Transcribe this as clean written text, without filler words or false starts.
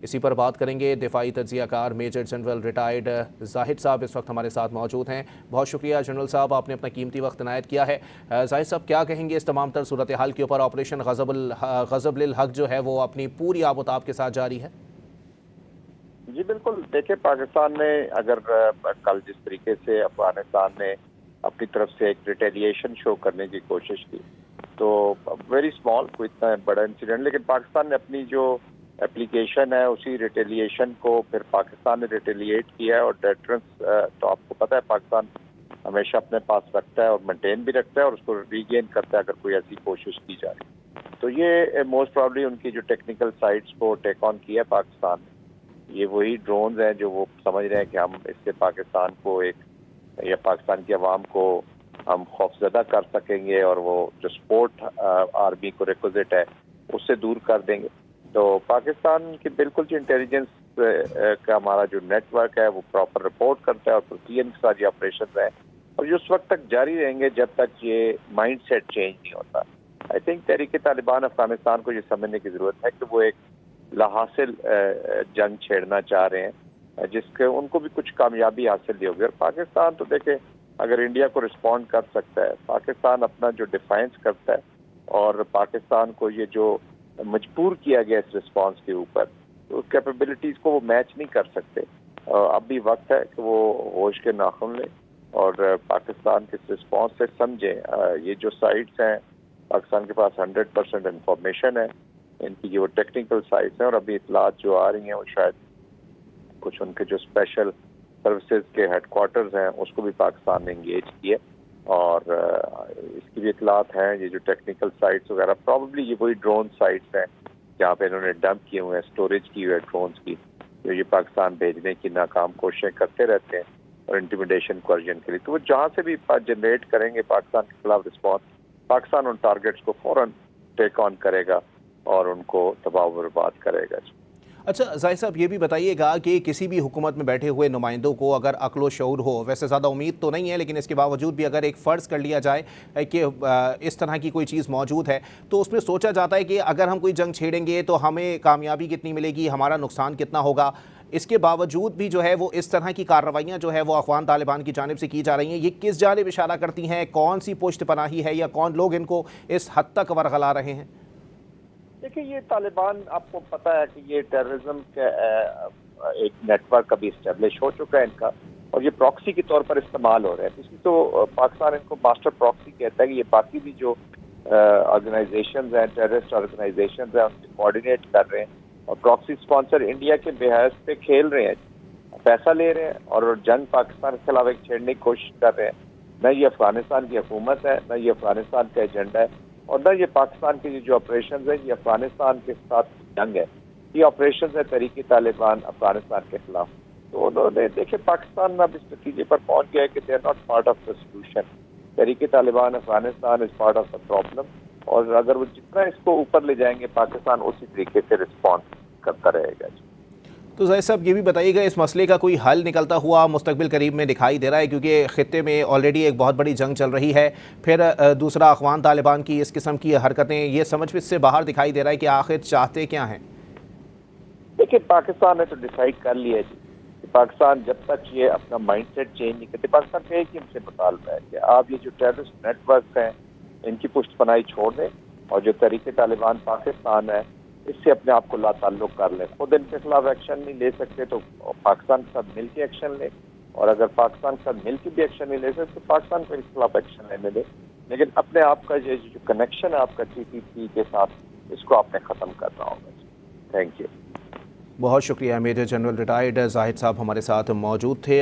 इसी पर बात करेंगे। दिफाई तज्जिया कार major general retired Zahid sahab इस वक्त हमारे साथ मौजूद हैं। बहुत शुक्रिया जनरल साहब, आपने अपना कीमती वक्त इनायत किया है। जाहिद साहब, क्या कहेंगे इस तमाम तर सूरत हाल के ऊपर? ऑपरेशन ग़ज़ब-उल हक़ जो है वो अपनी पूरी आबोताब के साथ जारी है। जी बिल्कुल, देखिए पाकिस्तान ने अगर कल जिस तरीके से अफगानिस्तान ने अपनी तरफ से एक रिटेलिएशन शो करने की कोशिश की, तो वेरी स्मॉल, कोई इतना बड़ा इंसिडेंट, लेकिन पाकिस्तान ने अपनी जो एप्लीकेशन है उसी रिटेलिएशन को फिर पाकिस्तान ने रिटेलिएट किया है। और डेटरेंस तो आपको पता है पाकिस्तान हमेशा अपने पास रखता है और मेंटेन भी रखता है और उसको रीगेन करता है अगर कोई ऐसी कोशिश की जा रही। तो ये मोस्ट प्रॉब्ली उनकी जो टेक्निकल साइट्स को टेक ऑन किया है पाकिस्तान ने, ये वही ड्रोन्स हैं जो वो समझ रहे हैं कि हम इससे पाकिस्तान को एक या पाकिस्तान की आवाम को हम खौफजदा कर सकेंगे और वो जो सपोर्ट आर्मी को रिक्विजिट है उससे दूर कर देंगे। तो पाकिस्तान की बिल्कुल जो इंटेलिजेंस का हमारा जो नेटवर्क है वो प्रॉपर रिपोर्ट करता है और प्रोसीजर के साथ ये ऑपरेशन है और ये उस वक्त तक जारी रहेंगे जब तक ये माइंड सेट चेंज नहीं होता। आई थिंक तहरीक तालिबान अफगानिस्तान को ये समझने की ज़रूरत है कि वो एक लाहासिल जंग छेड़ना चाह रहे हैं जिसके उनको भी कुछ कामयाबी हासिल नहीं होगी। और पाकिस्तान तो देखे अगर इंडिया को रिस्पॉन्ड कर सकता है, पाकिस्तान अपना जो डिफेंस करता है और पाकिस्तान को ये जो मजबूर किया गया इस रिस्पॉन्स के ऊपर, तो उस कैपेबिलिटीज़ को वो मैच नहीं कर सकते। अब भी वक्त है कि वो होश के नाखून लें और पाकिस्तान के रिस्पॉन्स से समझें। ये जो साइट्स हैं पाकिस्तान के पास 100% इंफॉर्मेशन है, इनकी जो टेक्निकल साइट्स हैं और अभी इतलात जो आ रही हैं वो शायद कुछ उनके जो स्पेशल सर्विसेज के हेडक्वार्टर्स हैं उसको भी पाकिस्तान ने इंगेज किए और इसकी भी इतलात हैं। ये जो टेक्निकल साइट्स वगैरह प्रॉब्ली ये वही ड्रोन साइट्स हैं जहाँ पे इन्होंने डंप किए हुए हैं, स्टोरेज की हुई है ड्रोन्स की, जो ये पाकिस्तान भेजने की नाकाम कोशिशें करते रहते हैं और इंटिमिडेशन कोर्जन के लिए। तो वो जहाँ से भी जनरेट करेंगे पाकिस्तान के खिलाफ रिस्पॉन्स, पाकिस्तान उन टारगेट्स को फौरन टेक ऑन करेगा और उनको तबाह बर्बाद करेगा। अच्छा जाहिद साहब, ये भी बताइएगा कि किसी भी हुकूमत में बैठे हुए नुमाइंदों को अगर अक्ल शऊर हो, वैसे ज़्यादा उम्मीद तो नहीं है लेकिन इसके बावजूद भी अगर एक फ़र्ज़ कर लिया जाए कि इस तरह की कोई चीज़ मौजूद है, तो उसमें सोचा जाता है कि अगर हम कोई जंग छेड़ेंगे तो हमें कामयाबी कितनी मिलेगी, हमारा नुकसान कितना होगा। इसके बावजूद भी जो है वो इस तरह की कार्रवाइयाँ जो है वो अफ़गान तालिबान की जानिब से की जा रही हैं। ये किस जानिब इशारा करती हैं? कौन सी पुश्त पनाही है या कौन लोग इनको इस हद तक वरगला रहे हैं? देखिए ये तालिबान, आपको पता है कि ये टेररिज्म का एक नेटवर्क अभी इस्टेब्लिश हो चुका है इनका और ये प्रॉक्सी के तौर पर इस्तेमाल हो रहे हैं। इसलिए तो पाकिस्तान इनको मास्टर प्रॉक्सी कहता है कि ये बाकी भी जो ऑर्गेनाइजेशंस हैं, टेररिस्ट ऑर्गेनाइजेशंस हैं, उनसे कोऑर्डिनेट कर रहे हैं और प्रॉक्सी स्पॉन्सर इंडिया के बेहस पे खेल रहे हैं, पैसा ले रहे हैं और जंग पाकिस्तान के खिलाफ एक छेड़ने की कोशिश कर रहे हैं। न ये अफगानिस्तान की हुकूमत है, न ये अफगानिस्तान का एजेंडा है और न ये पाकिस्तान के जो ऑपरेशन है ये अफगानिस्तान के साथ जंग है। ये ऑपरेशन है तहरीक तालिबान अफगानिस्तान के खिलाफ। तो उन्होंने देखे पाकिस्तान अब इस नतीजे पर पहुंच गया है कि they are not part of the solution. Tehreek Taliban Afghanistan is part of the problem और अगर वो जितना इसको ऊपर ले जाएंगे पाकिस्तान उसी तरीके से रिस्पॉन्ड करता रहेगा। तो जाहिद साहब ये भी बताइएगा, इस मसले का कोई हल निकलता हुआ मुस्तकबिल करीब में दिखाई दे रहा है? क्योंकि ख़ित्ते में ऑलरेडी एक बहुत बड़ी जंग चल रही है, फिर दूसरा अफ़गान तालिबान की इस किस्म की हरकतें, ये समझ से बाहर दिखाई दे रहा है कि आखिर चाहते क्या हैं। देखिए पाकिस्तान ने तो डिसाइड कर लिया जी कि पाकिस्तान जब तक ये अपना माइंड सेट चेंज नहीं करते, पाकिस्तान का एक ही हमसे मुतालबा है कि आप ये जो टेररिस्ट नेटवर्क हैं इनकी पुष्टपनाही छोड़ दें और जो तहरीक तालिबान पाकिस्तान है इससे अपने आप को लाताल्लुक कर लें। खुद इनके खिलाफ एक्शन नहीं ले सकते तो पाकिस्तान के साथ मिलकर एक्शन लें और अगर पाकिस्तान के साथ मिलकर भी एक्शन नहीं ले सकते तो पाकिस्तान को इनके खिलाफ एक्शन लेने दें, लेकिन अपने आप का जो कनेक्शन है आपका TTP के साथ इसको आपने ख़त्म करना होगा। Thank you. बहुत शुक्रिया। मेजर जनरल रिटायर्ड जाहिद साहब हमारे साथ मौजूद थे।